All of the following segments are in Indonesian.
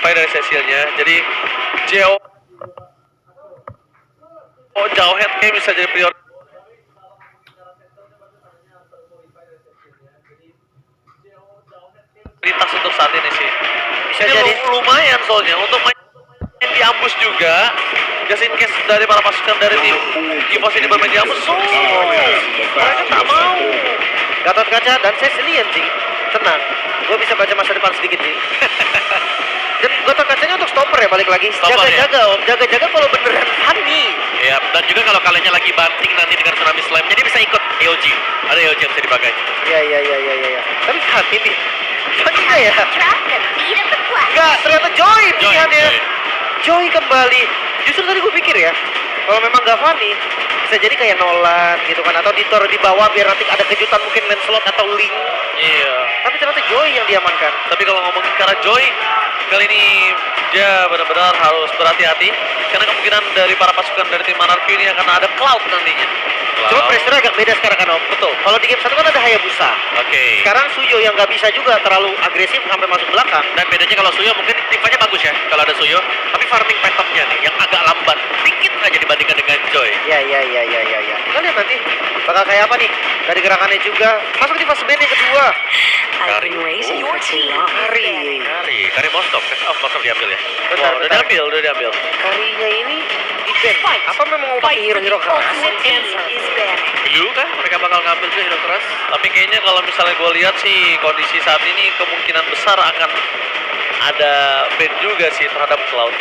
qualify dari sesinya. Jadi JO jauh headnya bisa jadi prioritas untuk saat ini sih. Bisa Ini jadi lumayan soalnya untuk main di ambus juga. Just in case dari para pasukan dari tim EVOS ini bermain di ambus, mereka tak mau. Gatot Kaca dan Cecilian sih. Tenang, gue bisa baca masa depan sedikit sih. Dan Gatot Kacanya untuk stopper ya, balik lagi. Stopper, Jaga-jaga om, jaga-jaga kalau beneran Hani. Ya, dan juga kalau kaliannya lagi banting nanti dengan Tsunami Slam, jadi bisa ikut EOG. Ada EOG yang bisa dipakai. Iya. Tapi Hani nih, Hani nggak ya? Drop the beat of the flag. Enggak, ternyata Joy pilihannya. Joy. Joy kembali. Justru tadi gue pikir ya, kalau memang gak Fanny, bisa jadi kayak Nolan gitu kan, atau ditaruh di bawah biar nanti ada kejutan mungkin Lancelot atau Link. Iya. Tapi ternyata Joy yang diamankan. Tapi kalau ngomongin ke arah Joy, kali ini dia benar-benar harus berhati-hati karena kemungkinan dari para pasukan dari tim Monarchy ini akan ada Cloud nantinya. Cuma pressure agak beda sekarang kan om. Betul. Kalau di game 1 kan ada Hayabusa. Oke. Sekarang Suyo yang nggak bisa juga terlalu agresif sampai masuk belakang. Dan bedanya kalau Suyo mungkin tipenya bagus ya kalau ada Suyo, tapi farming patternnya nih yang agak lambat dikit aja dibandingkan dengan Joy. Iya. Kita lihat nanti bakal kayak apa nih dari gerakannya juga. Masuk di fase band yang kedua. I've been racing for too long. Kari Mostov kan? Oh, Mostov diambil ya. Bentar. Udah diambil. Karinya ini di band. Apa memang mau pakai hero-hero keras? Ultimate answer is banning. Dulu kan mereka bakal ngambil juga hero keras. Tapi kayaknya kalau misalnya gue lihat sih kondisi saat ini kemungkinan besar akan ada ban juga sih terhadap Cloud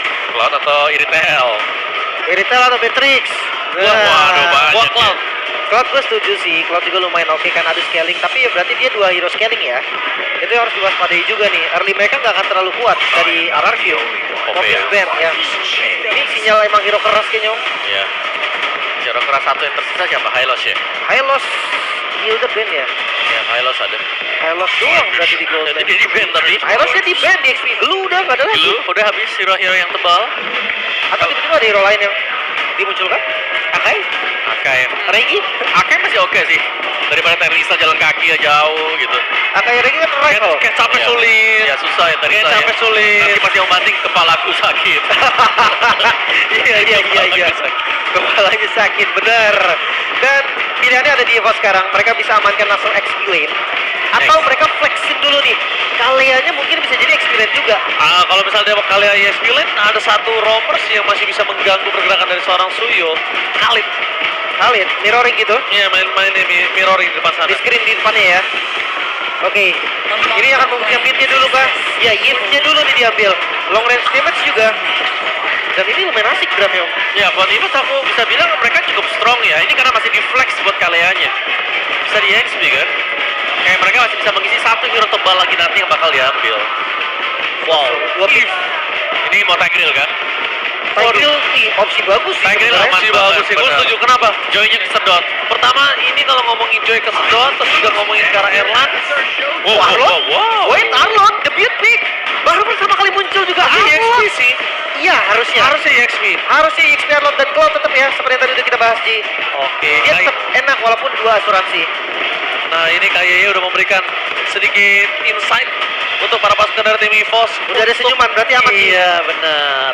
atau Iritel. Iritel atau Beatrix? Waduh, banyak Gua ya. Cloud. Cloud gue setuju sih. Cloud juga lumayan oke kan ada scaling. Tapi ya berarti dia 2 hero scaling ya. Itu yang harus diwaspadai juga nih. Early mereka nggak akan terlalu kuat dari RRQ. Focus band ya. Ini sinyal emang hero keras kayaknya om. Iya. Hero keras satu yang tersisa siapa? Hylos ya? Hylos Hilda band ya. Ya, Hylos ada. Hylos doang berarti di gold Jadi band. dia di ban tapi. Hylosnya di band di XP. Blue udah nggak ada lagi. Dulu udah habis hero-hero yang tebal. Atau tiba-tiba ada hero lain yang dimunculkan? Akai? Akai. Regi? Akai masih oke sih. Daripada Teresa jalan kaki ya jauh gitu. Akai Regi kan rival. Kayak capek Iya. sulit. Ya susah ya Teresa. Kayak capek sulit. Nanti pas yang banting kepalaku sakit. Iya. Kepalanya sakit, bener. Dan pilihannya ada di Evo sekarang. Mereka bisa amankan langsung XP lane. Atau mereka flexin dulu nih. Kaliannya mungkin bisa jadi XP lane juga. Kalau misalnya dia kalian ESP lane, ada satu roamers yang masih bisa mengganggu pergerakan dari seorang Suyo. Khalid, mirroring gitu. Iya main mirroring di depan sana. Di screen di depannya ya. Oke. Ini akan membuktikan midnya dulu kah? Ya, yield-nya dulu nih diambil. Long range damage juga. Dan ini lumayan asik drumnya om. Ya buat ini aku bisa bilang mereka cukup strong ya. Ini karena masih di flex buat kaliannya. Bisa di XP kan. Kayak mereka masih bisa mengisi satu hero tebal lagi nanti yang bakal diambil. Wow. Ini mau Tigreal kan? Tigreal opsi bagus sih. Tigreal sebenarnya. opsi bagus sih. Gue setuju. Kenapa? Joy-nya kesedot. Pertama ini kalau ngomongin Joy kesedot, terus juga ngomongin ke arah Erlan. Wow. Wait, Arlon, debut pick. Baru pertama kali muncul juga EXP sih. Iya, harusnya EXP. Harusnya EXP Arlon dan Cloud tetap ya, seperti yang tadi udah kita bahas Ji. Oke. Dia tetap enak walaupun 2 asuransi. Nah ini kayaknya udah memberikan sedikit insight untuk para pasukan dari tim EVOS. Udah ada senyuman, berarti aman. Iya benar.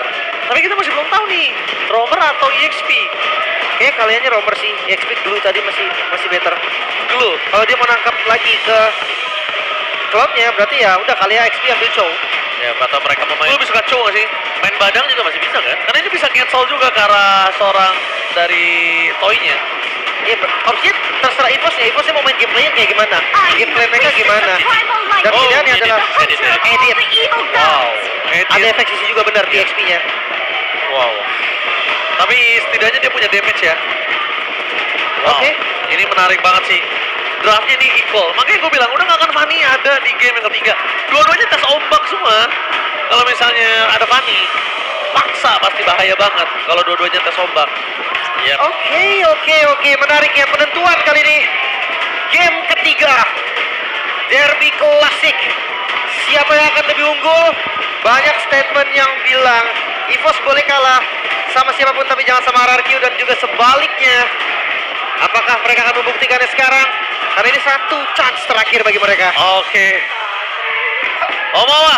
Tapi kita masih belum tahu nih, roamer atau EXP. Kayaknya kaliannya roamer sih. EXP dulu tadi masih better. Dulu. Kalau dia mau nangkap lagi ke Cloudnya, berarti ya udah kali ya XP ambil Chow. Ya atau mereka pemain. Lu bisa Chow nggak sih? Main badang juga masih bisa kan? Karena ini bisa cancel juga ke arah seorang dari toynya. Iya, opsinya terserah Evos ya. Mau main gameplaynya kayak gimana? Gameplay mereka gimana? Dan pilihannya adalah edit. Wow. Ada efek sisi juga benar di XP-nya. Wow. Tapi setidaknya dia punya damage ya. Wow. Oke. Ini menarik banget sih. Draftnya nih equal. Makanya gue bilang udah gak akan Fanny ada di game yang ketiga. Dua-duanya tes ombak semua. Kalau misalnya ada Fanny, paksa pasti bahaya banget. Kalau dua-duanya tes ombak. Yep. Oke. Menarik ya penentuan kali ini. Game ketiga. Derby klasik. Siapa yang akan lebih unggul? Banyak statement yang bilang EVOS boleh kalah sama siapapun tapi jangan sama RRQ, dan juga sebaliknya. Apakah mereka akan membuktikannya sekarang? Karena ini satu chance terakhir bagi mereka. Oke. Omawa,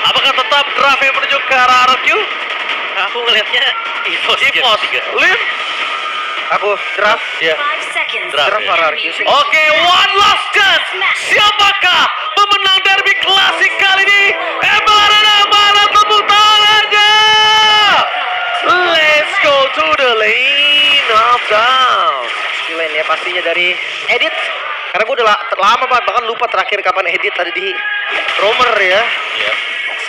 Apakah tetap draft yang menuju ke arah RQ? Aku ngelihatnya EVOS game 3. Lin. Aku draft. Ya. 5 seconds. Draft Draft ya. RRQ sih. Oke, one last chance. Siapakah pemenang derby klasik kali ini? Mana tepuk tangannya? Let's go to the lane of down. Lane ya pastinya dari edit. Karena gue udah lama banget, bahkan lupa terakhir kapan edit tadi di roamer ya. Yep.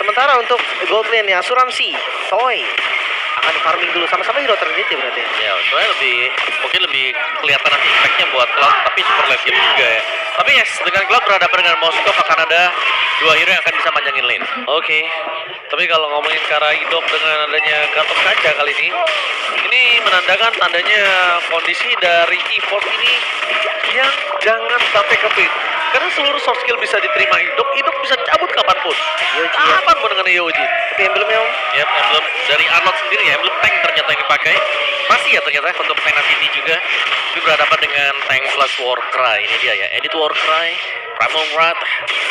Sementara untuk gold lane ya asuransi Toy akan di farming dulu sama-sama hero terdiri berarti. Ya, soalnya mungkin lebih kelihatan nanti impact-nya buat Cloud, tapi super late game juga ya. Tapi yes, dengan Cloud berhadapan dengan Moskov akan ada 2 hero yang akan bisa manjangin lane. Oke. Tapi kalau ngomongin ke arah Idok dengan adanya Gatot Kaca kali ini menandakan tandanya kondisi dari EVOS ini yang jangan sampai kepit. Karena seluruh soft skill bisa diterima Idok bisa cabut kapanpun. Yoji ya. Kapanpun dengan Yoji. Tapi emblemnya om. Ya, emblem dari Arnold sendiri ya, emblem tank ternyata yang dipakai. Masih ya ternyata untuk tank Navy juga. Tapi berhadapan dengan tank plus Warcry. Ini dia ya, edit Warcry, Primal Wrath,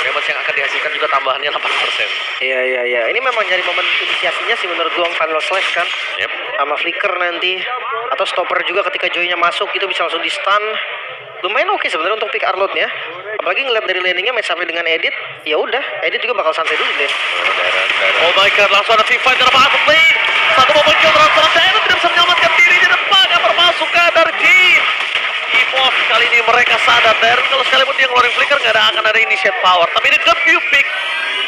damage yang akan dihasilkan juga tambahannya 8%. Iya. Ini memang nyari momen inisiasinya sih menurut gua Final Slash kan. Yep. Sama flicker nanti atau stopper juga ketika Joy-nya masuk itu bisa langsung di stun. Lumayan oke sebenarnya untuk pick Arlot ya. Apalagi ngeliat dari landingnya match up dengan Edit, ya udah, Edit juga bakal santai dulu deh. Oh my god, langsung ada team fight dalam bottom lane. Satu momen kill transfer Dino tidak bisa menyelamatkan diri di depan yang bermasukan dari Jin. EVOS kali ini mereka sadar dan kalau sekalipun dia ngeluarin flicker nggak akan ada initiate power. Tapi ini debut pick.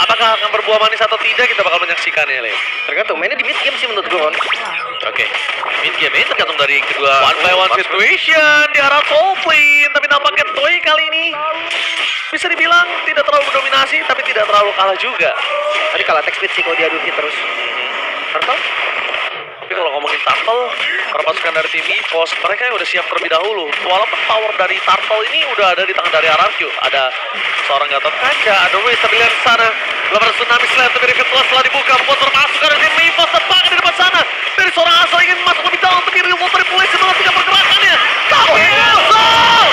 Apakah akan berbuah manis atau tidak kita bakal menyaksikannya, Lem. Tergantung, mainnya di mid game sih menurut gue kan. Oke, mid game ini tergantung dari kedua one by one situation di arah top lane. Tapi nampaknya Toy kali ini bisa dibilang tidak terlalu mendominasi, tapi tidak terlalu kalah juga. Tadi kalah attack speed sih kalau diadu hit terus. Turtle? Tapi kalau ngomongin Turtle, perpasukan dari tim EVOS, mereka yang udah siap terlebih dahulu. Walaupun power dari Turtle ini udah ada di tangan dari RRQ. Ada seorang Gatot Kaca, ada Ruiz terlihat di sana. Belum ada tsunami slam, tapi Rifle telah dibuka. Membuat perpasukan dari tim EVOS terbang di depan sana. Dari seorang asal ingin masuk lebih dalam, tapi Real Water Police menghentikan pergerakannya. Tapi asal!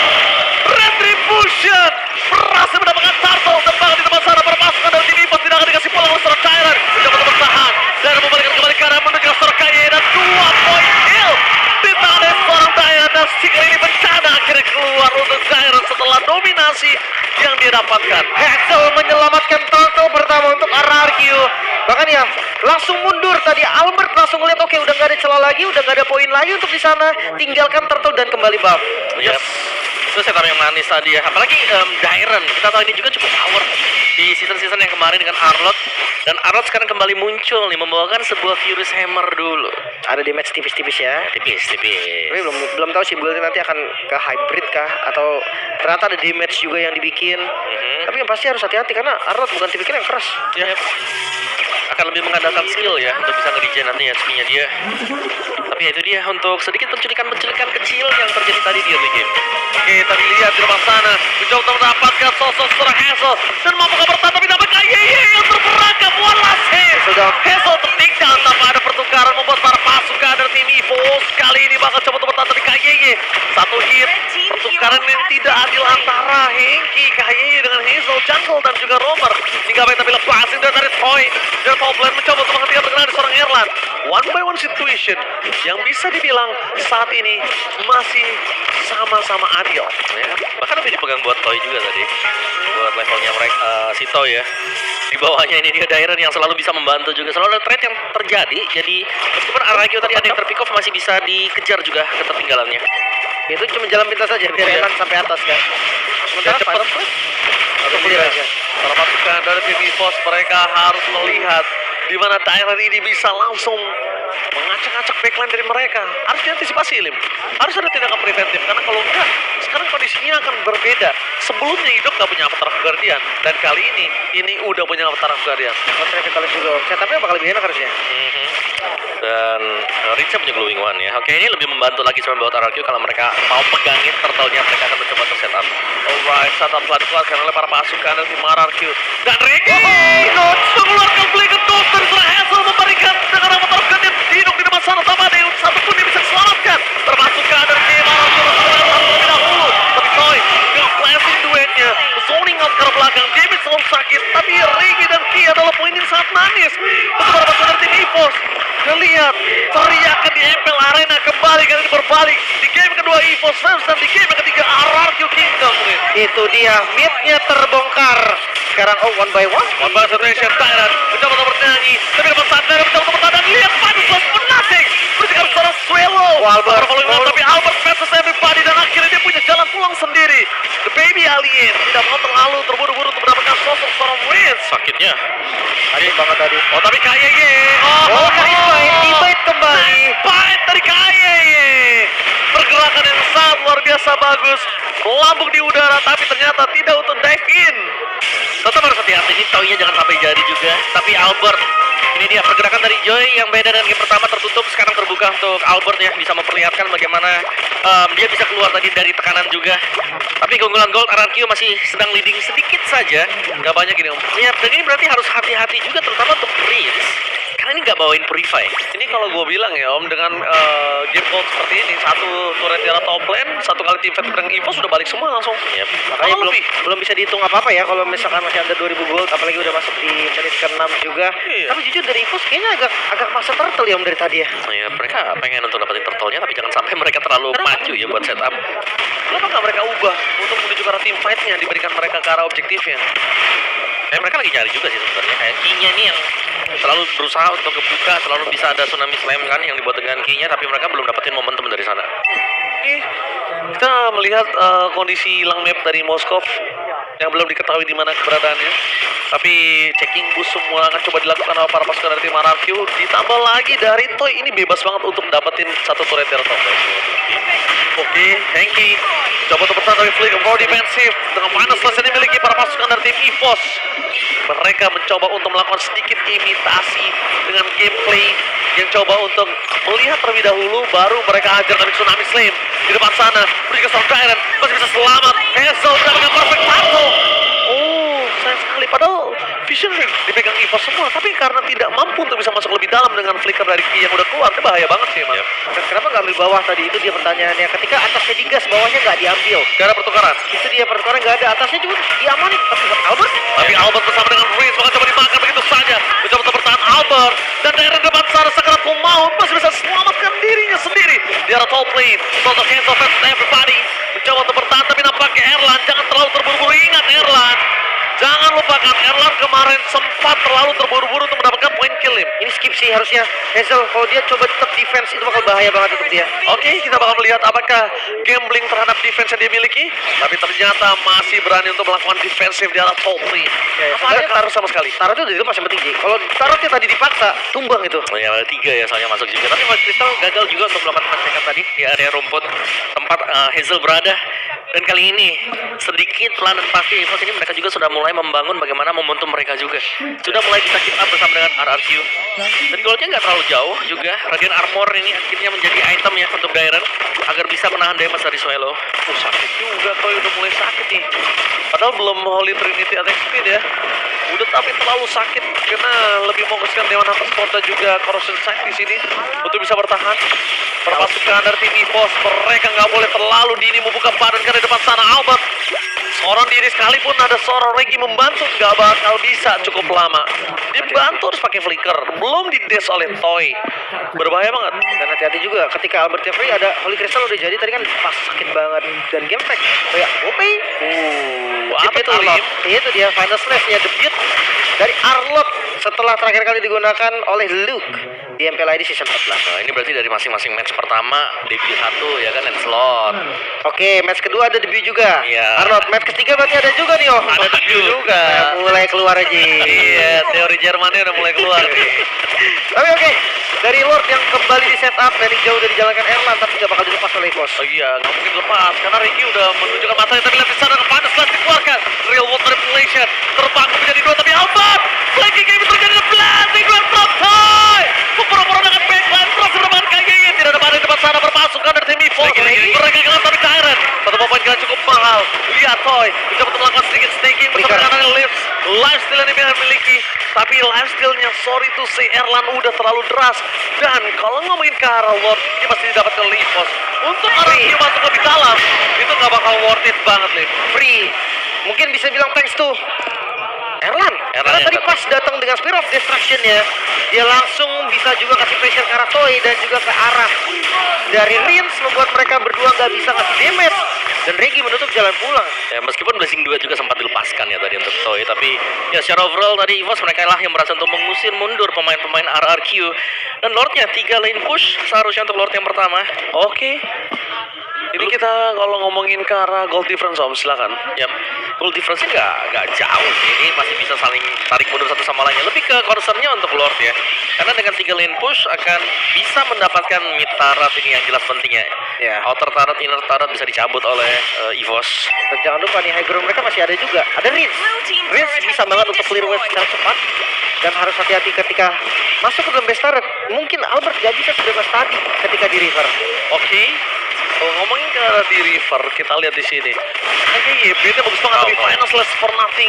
Retribution berhasil mendapatkan Turtle terbang di depan sana. Perpasukan dari tim EVOS tidak akan dikasih pulang oleh seorang cairan. Mencoba untuk bertahan dan membalikkan kembali ke arah menuju seorang Kaye dan 2 poin kill di tangan dari seorang Dairon. Dan Seeker ini bencana akhirnya keluar untuk Dairon setelah dominasi yang dia dapatkan. Hazel menyelamatkan Turtle pertama untuk RRQ. Bahkan ya langsung mundur tadi Albert langsung ngeliat oke udah nggak ada celah lagi, udah nggak ada poin lagi untuk di sana. Tinggalkan Turtle dan kembali buff. Yep. Itu setup yang manis tadi ya. Apalagi Dairon, kita tahu ini juga cukup power di season-season yang kemarin dengan Arlot. Dan Arlot sekarang kembali muncul nih membawakan sebuah Furious Hammer dulu. Ada damage tipis-tipis ya. Tipis. Tapi belum tahu sih buildnya nanti akan ke hybrid kah atau ternyata ada damage juga yang dibikin. Tapi yang pasti harus hati-hati karena Arlot bukan tipikal yang keras. Ya. Akan lebih mengandalkan skill ya untuk bisa nge-regen nanti HP-nya dia. Tapi ya itu dia untuk sedikit penculikan kecil yang terjadi tadi di early game. Oke, tadi lihat di depan sana mencoba untuk mendapatkan sosok seorang Hazel dan mampukah bertahan tapi dapatkan Yeye yang terperangkap walas Sudah. Hazel tertinggal tanpa ada pertukaran membuat para pasukan dari tim EVOS kali ini bakal coba untuk bertahan tapi Yeye satu hit pertukaran yang tidak adil antara Hengki Yeye dengan Hazel Jungle dan juga Romer hingga baik tapi lepasin dari Toy dan top lane mencoba untuk menghentikan pergerakan dari seorang Erlan. One by one situation yang bisa dibilang saat ini masih sama-sama adil ya. Bahkan lebih dipegang buat Toy juga tadi buat levelnya mereka si Toy ya. Di bawahnya ini dia Dairon yang selalu bisa membantu juga, selalu ada trade yang terjadi. Jadi meskipun RRQ tadi ada yang terpick off masih bisa dikejar juga ketertinggalannya. Itu cuma jalan pintas saja biar enak sampai atas kan. Sementara cepat Atau clear aja. para pasukan dari tim EVOS mereka harus melihat di mana Dairon ini bisa langsung mengacak-acak backline dari mereka. Harus diantisipasi, Lim. Harus ada tindakan preventif karena kalau enggak sekarang kondisinya akan berbeda. Sebelumnya Idok nggak punya Avatar of Guardian dan kali ini udah punya Avatar of Guardian. Tapi kalau juga tapi bakal lebih enak harusnya. Dan Richa punya Glowing One ya. Oke, ini lebih membantu lagi sama buat RRQ kalau mereka mau pegangin turtle-nya, mereka akan mencoba untuk setup. Alright, setup telah dikeluarkan oleh para pasukan dari tim RRQ. Dan Regi mengeluarkan Flicker Ghost dari seorang Hazel memberikan dengan Avatar of Guardian Idok di depan sana tanpa ada yang satu pun yang bisa diselamatkan. Terpasukan dari tim RRQ terlebih dahulu. Tapi Toy nge-flashing duetnya, zoning out ke belakang. Damage selalu sakit, tapi Regi dan Ki adalah poin yang sangat Albert. Teriakan di MPL Arena kembali kali ini berbalik di game kedua EVOS Flames dan di game yang ketiga RRQ Kingdom. Itu dia, mid-nya terbongkar. Sekarang one by one. One by situation, Tyrant mencoba untuk bernyanyi, tapi dapat sadar, mencoba untuk bertahan, lihat Padus menasik, berikan seorang Swallow. Albert, tapi Albert versus everybody dan akhirnya dia punya jalan pulang sendiri. The baby alien tidak mau terlalu terburu-buru untuk mendapatkan sosok seorang Wins. Sakitnya. Sakit banget tadi. Oh tapi KYY. Oh, T-Bite kembali. Bite dari KYY. Pergerakan yang sangat luar biasa bagus. Melambung di udara tapi ternyata tidak untuk dive in. Tetap harus hati-hati, ini toinya jangan sampai jadi juga. Tapi Albert, ini dia pergerakan dari Joy yang beda dengan game pertama tertutup, sekarang terbuka untuk Albert ya, bisa memperlihatkan bagaimana dia bisa keluar tadi dari tekanan juga. Tapi keunggulan Gold RRQ masih sedang leading sedikit saja, nggak banyak ini Om. Ya, dan ini berarti harus hati-hati juga terutama untuk Prince. Karena ini nggak bawain Purify. Ini kalau gue bilang ya Om, dengan game code seperti ini, satu turret di arah top lane, satu kali team fight dengan Evo sudah balik semua langsung. Yep. Makanya Kalau belum bisa dihitung apa-apa ya kalau misalkan masih ada 2000 gold, apalagi udah masuk di menit ke-6 juga. Iya. Tapi jujur dari Evos kayaknya agak masa turtle ya Om dari tadi ya. Ya, mereka pengen untuk dapetin turtle-nya, tapi jangan sampai mereka terlalu maju ya buat setup. Kenapa nggak mereka ubah untuk menuju ke arah team fight-nya, diberikan mereka ke arah objektifnya? Mereka lagi cari juga sih sebenarnya. Kayak key-nya nih yang selalu berusaha untuk kebuka, selalu bisa ada tsunami slam kan yang dibuat dengan key-nya, tapi mereka belum dapetin momentum dari sana. Oke, kita melihat kondisi hilang map dari Moskov yang belum diketahui di mana keberadaannya. Tapi checking bus semua akan coba dilakukan oleh para pasukan dari tim RRQ. Ditambah lagi dari Toy, ini bebas banget untuk dapetin satu turret dari top lane. Oke, Henki coba untuk bertahan dari flick for defensive dengan final slash yang dimiliki para pasukan dari tim EVOS. Mereka mencoba untuk melakukan sedikit imitasi dengan gameplay yang coba untuk melihat terlebih dahulu, baru mereka hajar dari Tsunami Slam di depan sana. Berikan Storm Tyrant masih bisa selamat. Hazel dengan perfect satu. Oh, sayang sekali. Padahal Vision Ring dipegang EVOS semua, tapi karena tidak mampu untuk bisa masuk lebih dalam dengan flicker dari Ki yang udah keluar, itu bahaya banget sih emang. Dan kenapa nggak ambil bawah tadi? Itu dia pertanyaannya. Ketika atasnya digas, bawahnya nggak diambil. Gak ada pertukaran. Itu dia pertukaran nggak ada. Atasnya juga diamanin. Tapi buat Albert, Tapi Albert bersama dengan Reese bahkan coba dimakan begitu saja. Mencoba untuk bertahan Albert. Dan daerah depan sana sekerat maut masih bisa selamatkan dirinya sendiri. Di arah top lane. Untuk hands off everybody. Mencoba untuk bertahan tapi nampaknya Erlan jangan terlalu terburu-buru. Ingat Erlan. Jangan lupakan Erlan kemarin sempat terlalu terburu-buru untuk mendapatkan point kill him. ini skip sih harusnya. Hazel, kalau dia coba tetap defense itu bakal bahaya banget untuk dia. Oke, kita bakal melihat apakah gambling terhadap defense yang dia miliki. Tapi ternyata masih berani untuk melakukan defensif di arah top lane. Apa ada taruh sama sekali? Taruh itu di pas yang penting, Ji. Kalau taruhnya tadi dipaksa, tumbang itu. Oh ya, ada 3 ya soalnya masuk juga. Tapi Mas Crystal gagal juga untuk melakukan pengecekan tadi di area rumput tempat Hazel berada. Dan kali ini sedikit pelan dan pasti EVOS ini mereka juga sudah mulai membangun bagaimana momentum mereka juga. Sudah mulai bisa keep up bersama dengan RRQ. Dan goldnya nggak terlalu jauh juga. Radiant Armor ini akhirnya menjadi item ya untuk Dairen agar bisa menahan damage dari Swallow. Sakit juga, Toy udah mulai sakit nih. Padahal belum Holy Trinity attack speed ya. Udah tapi terlalu sakit karena lebih fokuskan Dewan Hunter Sport dan juga Corrosion Sight di sini untuk bisa bertahan. Perpasukan dari tim EVOS, mereka nggak boleh terlalu dini membuka badan karena di depan sana Albert. Seorang diri sekalipun ada seorang Regi membantu nggak bakal bisa cukup lama. Dia bantu harus pakai flicker, belum dides oleh Toy. Berbahaya banget. Dan hati-hati juga ketika Albert Jeffrey ada Holy Crystal udah jadi tadi kan pas sakit banget. Dan game fact kayak OP. Apa Itu tuh Arlot. Lim? Itu dia final slash-nya debut dari Arlot setelah terakhir kali digunakan oleh Luke di MPL ID season 14. Nah ini berarti dari masing-masing match pertama debut 1 ya kan Slot. Oke, match kedua ada debut juga. Iya. Arlot, match ketiga berarti ada juga nih, oh. Ada debut juga. Mulai keluar aja. Iya, teori Jermannya udah mulai keluar. Tapi oke, dari Lord yang kembali di setup, landing jauh dari dijalankan Erlan, tapi nggak bakal dilepas oleh Evos. Oh iya, nggak mungkin lepas karena Ricky udah menunjukkan matanya tadi lihat di sana panas slash dikeluarkan. Real world manipulation terbang menjadi 2 tapi Albert flanking game terjadi di blasting Grand Top Toy. Pura-pura dengan backline terus berdepan KYY tidak ada di depan sana berpasukan dari tim EVOS. Mereka kelam tapi Tyrant. Satu poin kira cukup mahal. Lihat Toy mencoba untuk melakukan sedikit staking bersama dengan Lives. Lifesteal yang dia miliki, tapi lifestealnya sorry to say Erlan udah terlalu deras. Dan kalau ngomongin ke arah Lord, dia pasti didapatkan oleh EVOS. Untuk RRQ masuk lebih dalam, itu nggak bakal worth it banget, Lim. Free. Mungkin bisa bilang thanks to Erlan. Karena tadi pas datang dengan Spear of Destruction-nya, dia langsung bisa juga kasih pressure ke arah Toy dan juga ke arah dari Rins, membuat mereka berdua nggak bisa ngasih damage. Dan Regi menutup jalan pulang. Ya, meskipun Blazing 2 juga sempat dilepaskan ya tadi untuk Toy, tapi ya secara overall tadi EVOS mereka lah yang berhasil untuk mengusir mundur pemain-pemain RRQ. Dan Lordnya 3 lane push seharusnya untuk Lord yang pertama. Oke. Ini kita kalau ngomongin ke arah gold difference, Om, silakan. Yap, goal difference-nya nggak jauh sih. Ini masih bisa saling tarik mundur satu sama lainnya. Lebih ke concern-nya untuk Lord ya. Karena dengan 3 lane push akan bisa mendapatkan mid turret ini yang jelas pentingnya. Ya. Outer turret, inner turret bisa dicabut oleh EVOS. Dan jangan lupa nih, high ground mereka masih ada juga. Ada Rins. Rins bisa banget untuk clear wave secara cepat. Dan harus hati-hati ketika masuk ke dalam base turret. Mungkin Albert gak bisa sebebas tadi ketika di river. Oke. Kalau ngomongin ke arah di river, kita lihat di sini. Oke, YB-nya bagus banget, tapi finals less for nothing.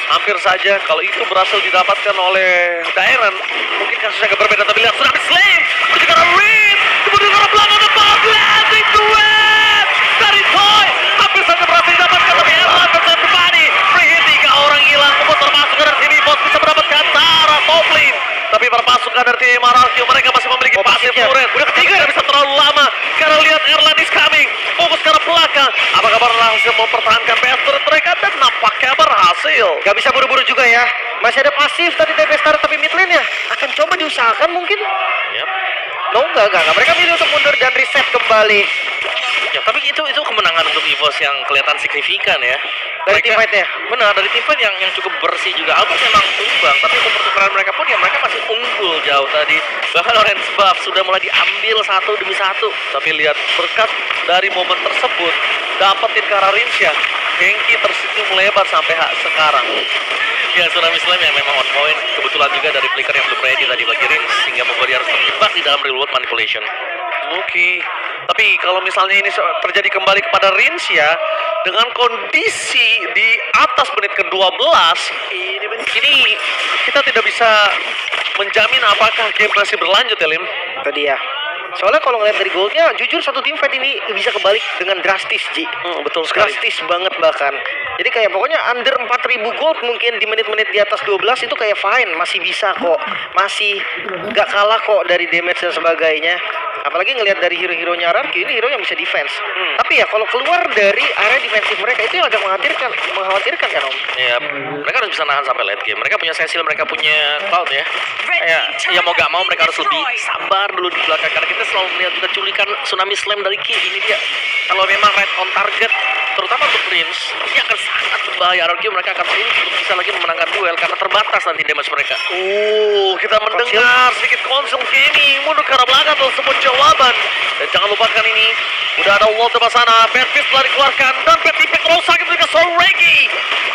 Hampir saja kalau itu berhasil didapatkan oleh Dairen, mungkin kasusnya agak berbeda. Tapi lihat Tsunami Slave, menuju ke arah Reed, kemudian ke arah belakang depan, blazing to win dari Toy. Hampir saja berhasil didapatkan, tapi Erlan bersaat kembali. Free hit, 3 orang hilang, memutar masuk dari sini. Bos bisa mendapatkan Tara top lane. Tapi para pasukan dari tim RRQ mereka masih memiliki pasif turret. Udah ketiga, tidak bisa terlalu lama. Karena lihat Erlan is coming. Fokus ke arah belakang. Apakah berhasil mempertahankan PS turret mereka? Dan nampaknya berhasil. Gak bisa buru-buru juga ya. Masih ada pasif tadi dari base turret, tapi mid lane ya akan coba diusahakan mungkin. Yap. No, enggak. Mereka milih untuk mundur dan reset kembali. Ya, tapi itu kemenangan untuk EVOS yang kelihatan signifikan ya. Dari Mereka- teamfight-nya. Benar, dari tim fight yang cukup bersih juga. Albert memang tumbang, tapi untuk pertukaran mereka pun ya mereka masih unggul jauh tadi. Bahkan Orange Buff sudah mulai diambil satu demi satu. Tapi lihat berkat dari momen tersebut dapetin ke arah Rinsya. Hengki tersenyum melebar sampai sekarang. Ya, Tsunami Slam yang memang on point. Kebetulan juga dari flicker yang belum ready tadi bagi Rins, sehingga membuat dia harus terjebak di dalam real world manipulation. Oke. Tapi kalau misalnya ini terjadi kembali kepada Rinsya dengan kondisi di atas menit ke-12, ini kita tidak bisa menjamin apakah game masih berlanjut ya, Lim. Tadi ya. Soalnya kalau ngeliat dari goldnya, jujur satu tim fight ini bisa kebalik dengan drastis, Ji. Betul sekali. Drastis banget bahkan. Jadi kayak pokoknya under 4.000 gold mungkin di menit-menit di atas 12 itu kayak fine, masih bisa kok. Masih gak kalah kok dari damage dan sebagainya. Apalagi ngelihat dari hero-heronya RRQ, ini hero yang bisa defense. Tapi ya kalau keluar dari area defensif mereka itu yang agak mengkhawatirkan kan, Om. Ya, mereka harus bisa nahan sampai late game. Mereka punya Cecil, mereka punya Cloud ya. Ya mau gak mau mereka harus lebih sabar dulu di belakang. Karena kita selalu melihat juga culikan Tsunami Slam dari Ki. Ini dia. Kalau memang right on target, terutama untuk Prince, ini akan sangat berbahaya. RRQ mereka akan sulit untuk bisa lagi memenangkan duel karena terbatas nanti damage mereka. Kita mendengar sedikit konsol gaming mundur ke arah belakang tersebut jawaban. Dan jangan lupakan ini udah ada wall depan sana. Bad Fist telah dikeluarkan dan Bad Impact terlalu sakit juga Soul Regi.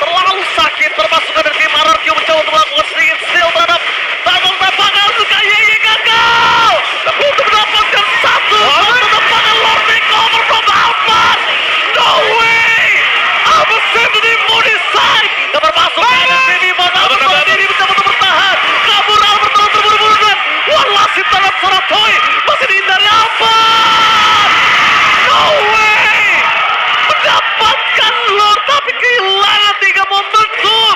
Terlalu sakit termasuk dari tim RRQ mencoba untuk melakukan sedikit steal terhadap Tangan tampakan suka Yeye gagal. Dan untuk mendapatkan satu tampakan Lord Takeover from Alphard. No way. Alphard save the Moody side. Dan bermasuk ke arah sini. Alphard ini mencoba untuk bertahan. Kabur Alphard terlalu terburu-buru dan one last hit terhadap seorang Toy. Masih dihindari Alphard. No way. Mendapatkan Lord tapi kehilangan 3 momentum.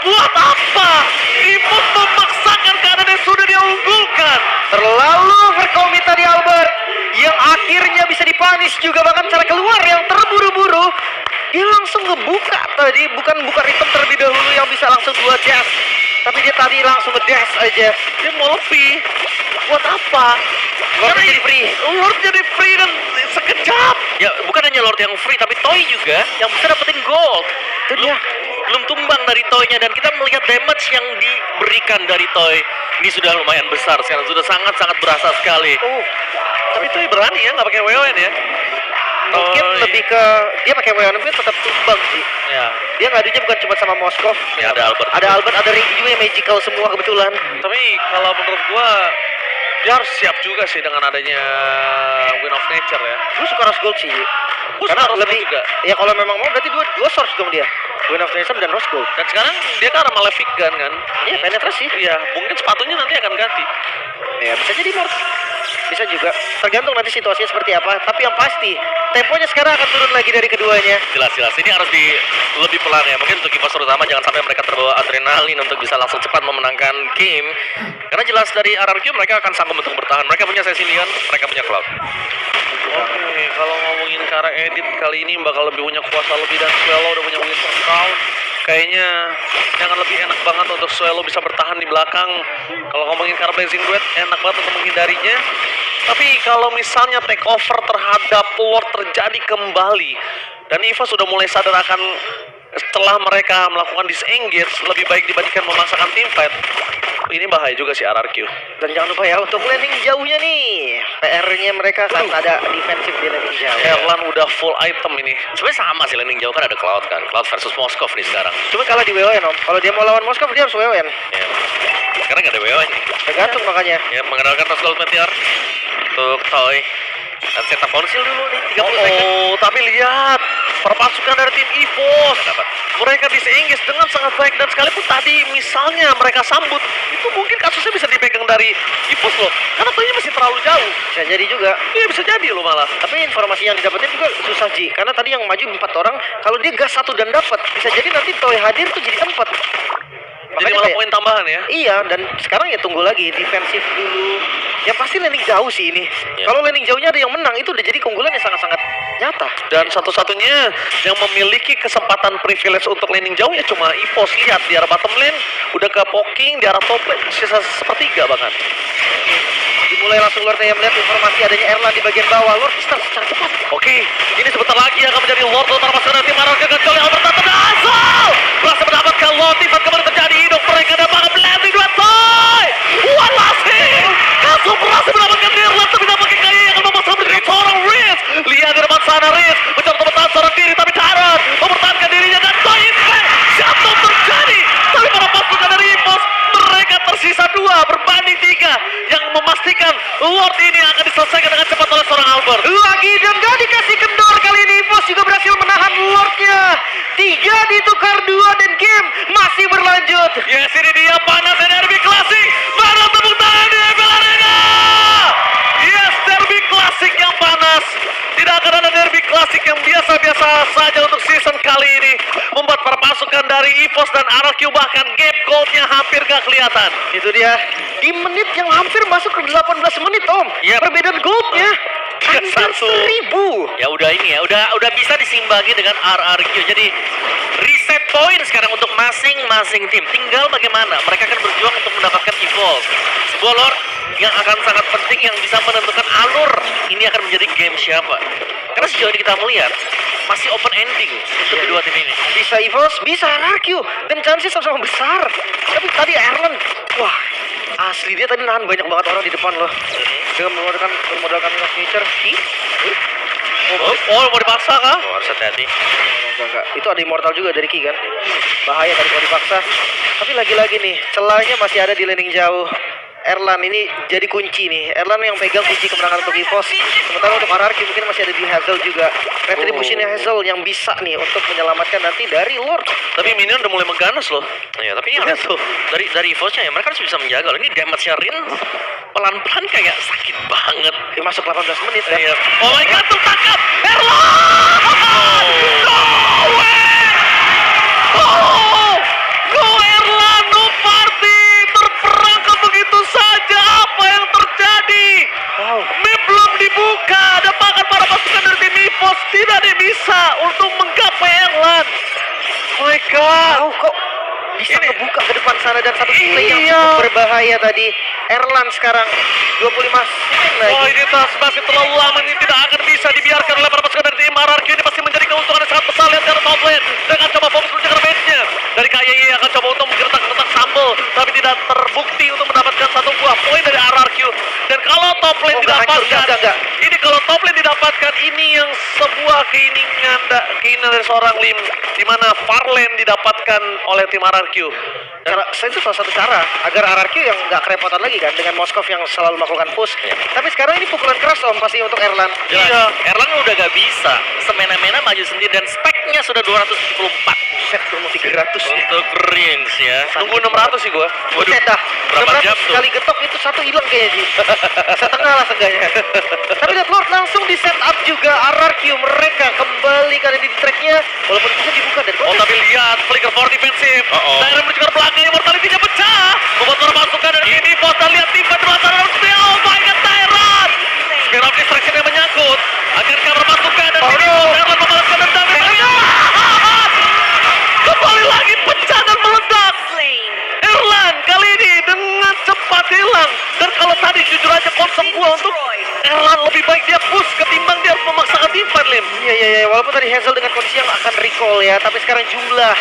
Buat apa? Imut memaksakan keadaan yang sudah dia unggulkan. Terlalu berkomit tadi Albert, yang akhirnya bisa dipanis juga, bahkan cara keluar yang terburu-buru. Dia langsung ngebuka tadi, bukan buka rhythm terlebih dahulu yang bisa langsung 2 dash. Tapi dia tadi langsung nge-dash aja. Dia mau lebih. Buat apa? Lord jadi free. Lord jadi free dan sekejap. Ya, bukan hanya Lord yang free, tapi Toy juga yang bisa dapetin gold. Itu dia. Belum tumbang dari Toy-nya, dan kita melihat damage yang diberikan dari Toy ini sudah lumayan besar sekarang, sudah sangat-sangat berasa sekali. Tapi Toy berani ya, nggak pakai WON ya. Mungkin Toy. lebih ke dia pakai WN mungkin tetap tumbang sih. Ya, Dia ngadunya bukan cuma sama Moskov. ya ada Albert. Ada Albert, ada Regi juga yang magical semua kebetulan. Tapi kalau menurut gua dia harus siap juga sih dengan adanya Win of Nature ya. Gue suka Rose Gold sih. Gua Karena suka Rose lebih Gold juga. ya kalau memang mau berarti dua source dong dia. Win of Nature dan Rose Gold. Dan sekarang dia kan arah Malefic Gun kan. Iya, penetrasi. Iya, mungkin sepatunya nanti akan ganti. Ya bisa jadi Mort. Bisa juga. Tergantung nanti situasinya seperti apa. Tapi yang pasti, temponya sekarang akan turun lagi dari keduanya. Jelas. Ini harus lebih pelan ya. Mungkin untuk Evos terutama jangan sampai mereka terbawa adrenalin untuk bisa langsung cepat memenangkan game. Karena jelas dari RRQ mereka akan sanggup untuk bertahan. Mereka punya Sesi Leon, mereka punya Cloud. Oke, kalau ngomongin ke arah edit kali ini bakal lebih punya kuasa lebih dan Swallow udah punya Winter Crown. Kayaknya jangan lebih enak banget untuk Swallow bisa bertahan di belakang. Kalau ngomongin ke arah Blazing Duet, enak banget untuk menghindarinya. Tapi kalau misalnya take over terhadap Lord terjadi kembali dan EVOS sudah mulai sadar akan setelah mereka melakukan disengage lebih baik dibandingkan memaksakan teamfight, ini bahaya juga sih RRQ. Dan jangan lupa ya untuk landing jauhnya nih, PR-nya mereka kan ada defensif di landing jauh. Erlan udah full item ini. Sebenarnya sama sih landing jauh kan ada Cloud kan. Cloud versus Moskov nih sekarang. Cuma kalah di WON om. Kalau dia mau lawan Moskov dia harus WON. Ya. Sekarang nggak ada WO nih. Tergantung makanya. Ya, mengandalkan Toss Gold Meteor untuk Toy. Dan setup konsil dulu nih, 30 second. Oh, tapi lihat perpasukan dari tim EVOS. Dapat. Mereka disengage dengan sangat baik dan sekalipun tadi misalnya mereka sambut, itu mungkin kasusnya bisa dipegang dari EVOS loh. Karena toynya masih terlalu jauh. Bisa jadi juga. Iya bisa jadi loh malah. Tapi informasi yang didapetin juga susah Ji. Karena tadi yang maju 4 orang, kalau dia gas 1 dan dapat, bisa jadi nanti Toy hadir tuh jadi 4. Jadi malah poin tambahan ya. Iya, dan sekarang ya tunggu lagi defensif dulu. Yang pasti landing jauh sih ini. Ya. Kalau landing jauhnya ada yang menang, itu udah jadi keunggulan yang sangat-sangat nyata. Dan satu-satunya yang memiliki kesempatan privilege untuk landing jauh ya cuma EVOS. Lihat di arah bottom lane udah ke poking, di arah top lane sisa sepertiga bahkan. Dimulai langsung Lord yang melihat informasi adanya Erlan di bagian bawah. Lord start secara cepat. Oke, ini sebentar lagi akan menjadi Lord utama pasukan tim Arrow dengan Jolly Albert Asal berhasil mendapatkan Lord. Tifa kembali terjadi hidup mereka dan banget blending dua toy. One last hit. Kasu berhasil mendapatkan Nirland tapi nampaknya kaya yang akan memasang menjadi seorang Riz. Lihat di depan sana Riz mencoba untuk bertahan seorang diri tapi Taran mempertahankan dirinya dan toy impact. Siapa terjadi? Tapi para pasukan dari EVOS mereka tersisa 2 berbanding 3 yang memastikan Lord ini akan diselesaikan dengan cepat oleh seorang Albert. Lagi dan gak dikasih kendor kali ini. EVOS juga berhasil menahan Lordnya. 3 ditukar 2 dan game masih berlanjut. Yes, ini dia panas derby klasik. Mana tepuk tangan di FL Arena? Yes, derby klasik yang panas. Tidak akan ada derby klasik yang biasa-biasa saja untuk season kali ini. Membuat para pasukan dari EVOS dan RRQ bahkan gap goldnya hampir gak kelihatan. Itu dia. Di menit yang hampir masuk ke 18 menit Om. Yep. Perbedaan goldnya hampir 1000. Ya udah ini ya, udah bisa disimbangi dengan RRQ. Jadi reset point sekarang untuk masing-masing tim. Tinggal bagaimana mereka akan berjuang untuk mendapatkan evolve. Sebuah Lord yang akan sangat penting yang bisa menentukan alur ini akan menjadi game siapa. Karena sejauh ini kita melihat masih open ending untuk kedua tim ini. Bisa EVOS, bisa RRQ. Dan chances sama-sama besar. Tapi tadi Erlan, wah asli dia tadi nahan banyak banget orang di depan loh. Dengan bermodalkan Lost Nature. Oh, mau dipaksa kah? Oh, harus hati-hati. Enggak. Itu ada immortal juga dari Ki kan. Bahaya tadi kalau dipaksa. Tapi lagi-lagi nih, celahnya masih ada di landing jauh. Erlan ini jadi kunci nih. Erlan yang pegang kunci kemenangan untuk EVOS. Sementara untuk RRQ mungkin masih ada di Hazel juga. Retribution Hazel yang bisa nih untuk menyelamatkan nanti dari Lord. Tapi minion udah mulai mengganas loh. Ya, tapi ini lihat tuh dari EVOS-nya ya mereka harus bisa menjaga loh. Ini damage-nya Rin pelan-pelan kayak sakit banget. Dia masuk 18 menit ya. Iya. Oh my god, tertangkap! Erlan! No way! Oh! No Erlan, no party! Terperangkap begitu saja. Apa yang terjadi? Wow. Map belum dibuka. Ada bahkan para pasukan dari tim EVOS tidak ada yang bisa untuk menggapai Erlan. Oh my god! Wow, kok bisa Ini- ngebuka ke depan sana dan satu play yang Iya. cukup berbahaya tadi. Erlan sekarang 25 second lagi. Oh, ini tas masih terlalu lama, ini tidak akan bisa dibiarkan oleh para pasukan dari tim RRQ. Ini pasti menjadi keuntungan yang sangat besar. Lihat dari top lane dengan coba fokus menjaga base-nya. Dari KYY akan coba untuk menggertak-gertak sambal, tapi tidak terbukti untuk mendapatkan satu buah poin dari RRQ. Dan kalau top lane Oh, nggak hancur, didapatkan, enggak. ini kalau top lane didapatkan, ini yang sebuah keinginan dari seorang Lim, di mana far lane didapatkan oleh tim RRQ. Itu salah satu cara agar RRQ yang nggak kerepotan lagi kan dengan Moskov yang selalu melakukan push. Tapi sekarang ini pukulan keras Om pasti untuk Erlan. Iya, Erlan udah gak bisa semena-mena maju sendiri dan speknya sudah 274 Set mau 300 nih. untuk Rins ya. Nunggu 600 sih gua. Waduh, Set dah. berapa 600 jam tuh? kali getok itu satu hilang. kosong kayaknya Ji. Setengah lah seenggaknya. Tapi lihat Lord langsung di set up juga RRQ mereka kembali kali ini di tracknya walaupun bisa dibuka dan Oh tapi lihat flicker for defensif. Tyrant menuju ke belakang, Immortality-nya pecah. Membuat pasukan dari ini Pos dan lihat tim pada luar harus oh my god Tyrant. Spear of Destruction yang menyangkut. Akankah berpasukan dan ini Erlan membalaskan dendam. Kembali lagi pecah dan meledak. Slain. Erlan kali ini dengan cepat hilang. Dan kalau tadi jujur aja konsep gua untuk Erlan lebih baik dia push ketimbang dia harus memaksakan defense Lim. Iya, walaupun tadi Hazel dengan kondisi yang akan recall ya, tapi sekarang jumlah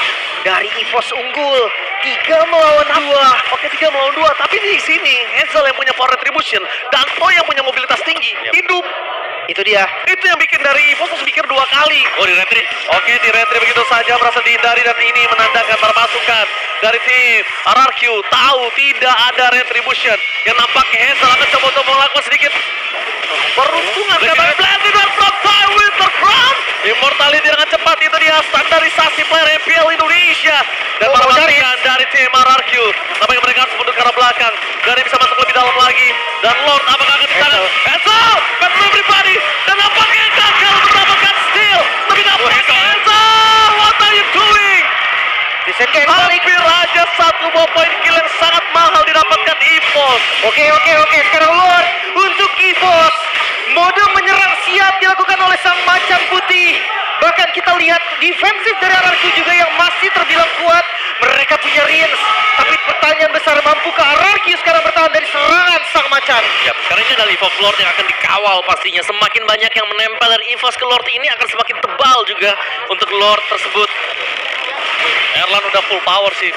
dari EVOS unggul 3 melawan 2. Oke 3 melawan 2, tapi di sini Hazel yang punya power retribution dan Toy yang punya mobilitas tinggi hidup. Itu dia. Itu yang bikin dari EVOS harus pikir 2 kali. Oh di retri. Oke di retri begitu saja merasa dihindari dan ini menandakan para pasukan dari tim RRQ tahu tidak ada retribution. Yang nampaknya Hazel akan coba-coba melakukan sedikit peruntungan karena Blazing Run from Toy Winter Crown. Immortality dengan cepat itu dia standarisasi player MPL Indonesia. Dan para pasukan dari tim RRQ nampaknya mereka harus mundur ke arah belakang. Gary bisa masuk lebih dalam lagi. Dan Lord apakah akan disana? Hazel! Battle everybody! Dan nampaknya gagal mendapatkan steal. Lebih nampaknya Hazel! What are you doing? Desain kayak balik. Hampir aja 1 buah poin kill yang sangat mahal didapatkan EVOS. Oke. Sekarang Lord untuk EVOS. Mode menyerang siap dilakukan oleh sang macan putih. Bahkan kita lihat defensif dari RRQ juga yang masih terbilang kuat. Mereka punya range. Tapi pertanyaan besar, mampukah RRQ sekarang bertahan dari serangan sang macan? Yap, karena ini adalah EVOS Lord yang akan dikawal pastinya. Semakin banyak yang menempel dari EVOS ke Lord ini akan semakin tebal juga untuk Lord tersebut. Erlan udah full power sih.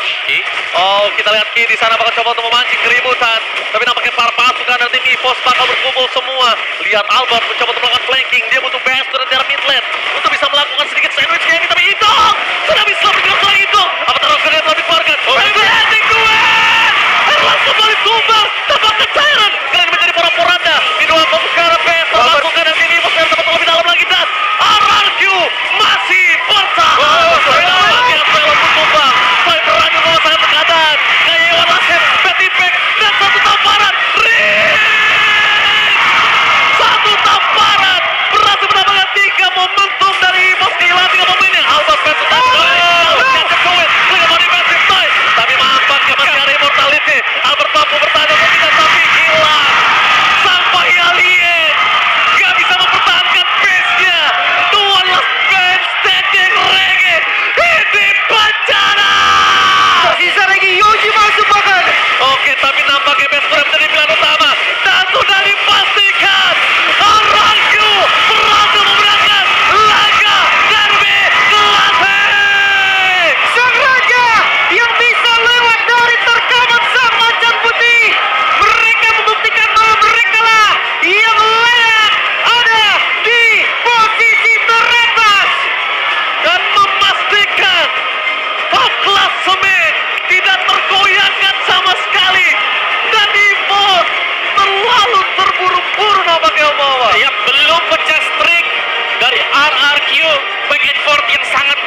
Oh, kita lihat Ki di sana bakal coba untuk memancing keributan. Tapi nampaknya para pasukan dari tim EVOS bakal berkumpul semua. Lihat Albert mencoba untuk melakukan flanking. Dia butuh best dari daerah mid lane untuk bisa melakukan sedikit sandwich kayak ini. Tapi Idong sudah bisa bergerak lagi Idong. Apa terus grenade telah dikeluarkan? Tapi blazing duet. Erlan kembali tumbang. Tampaknya Tyrant kalian menjadi porak-poranda. Di dua pasukan PS pasukan dari tim EVOS yang dapat lebih dalam lagi dan RRQ masih bertahan. Momentum dari EVOS kehilangan 3 pemain yang Albert versus tapi nampaknya masih ada Immortality. Albert mampu bertahan untuk tidak tapi hilang sampai alien gak bisa mempertahankan pace-nya. Tuan last man standing reggae ini bencana. Tersisa lagi Yoji masuk bahkan. Oke tapi nampaknya best score menjadi pilihan utama dan sudah dipastikan RRQ berhasil memenangkan laga derby klasik. Sang raja yang bisa lewat dari terkaman sang macan putih. Mereka membuktikan bahwa mereka lah yang layak ada di posisi teratas. Dan memastikan top klasemen tidak tergoyahkan sama sekali dan EVOS terlalu terburu-buru nampaknya Omawa. Ya belum pecah streak dari RRQ back and forth yang sangat